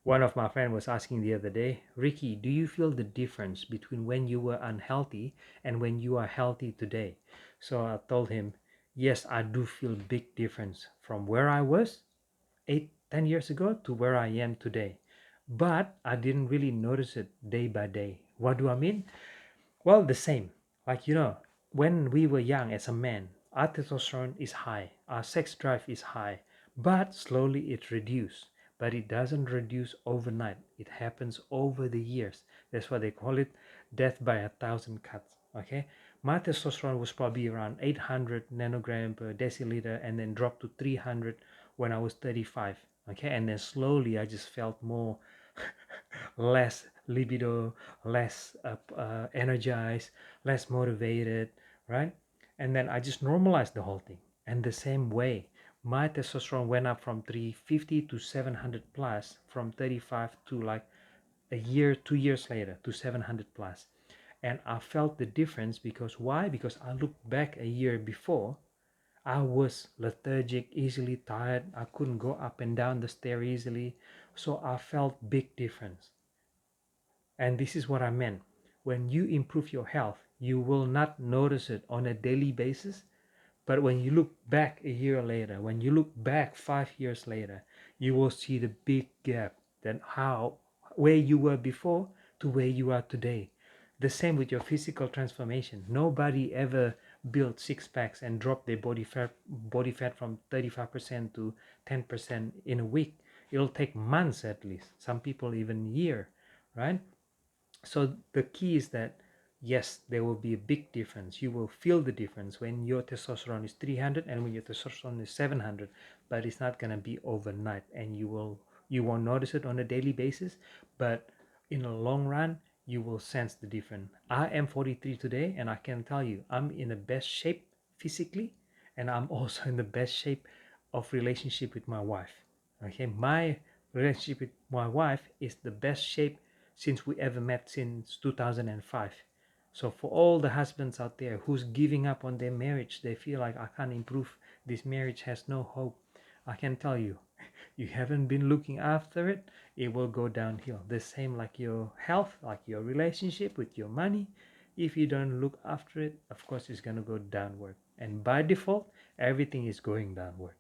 One of my friends was asking the other day, Ricky, do you feel the difference between when you were unhealthy and when you are healthy today? So I told him, yes, I do feel big difference from where I was 8, 10 years ago to where I am today. But I didn't really notice it day by day. What do I mean? Well, the same. Like, when we were young as a man, our testosterone is high, our sex drive is high, but slowly it reduces. But it doesn't reduce overnight. It happens over the years. That's why they call it death by 1,000 cuts. Okay? My testosterone was probably around 800 nanogram per deciliter and then dropped to 300 when I was 35. Okay? And then slowly I just felt more less libido, less energized, less motivated, right? And then I just normalized the whole thing. And the same way, my testosterone went up from 350 to 700 plus, from 35 to like a year, 2 years later to 700 plus. And I felt the difference because why? Because I looked back a year before, I was lethargic, easily tired. I couldn't go up and down the stair easily. So I felt big difference. And this is what I meant. When you improve your health, you will not notice it on a daily basis. But when you look back a year later, when you look back 5 years later, you will see the big gap then how where you were before to where you are today. The same with your physical transformation. Nobody ever built six packs and dropped their body fat from 35% to 10% in a week. It'll take months at least. Some people even year, right? So the key is that yes, there will be a big difference. You will feel the difference when your testosterone is 300 and when your testosterone is 700, but it's not going to be overnight, and you won't notice it on a daily basis, but in the long run you will sense the difference. I am 43 today, and I can tell you I'm in the best shape physically, and I'm also in the best shape of relationship with my wife. Okay, my relationship with my wife is the best shape since we ever met since 2005. So for all the husbands out there who's giving up on their marriage, they feel like I can't improve, this marriage has no hope, I can tell you, you haven't been looking after it, it will go downhill. The same like your health, like your relationship with your money. If you don't look after it, of course it's going to go downward, and by default everything is going downward.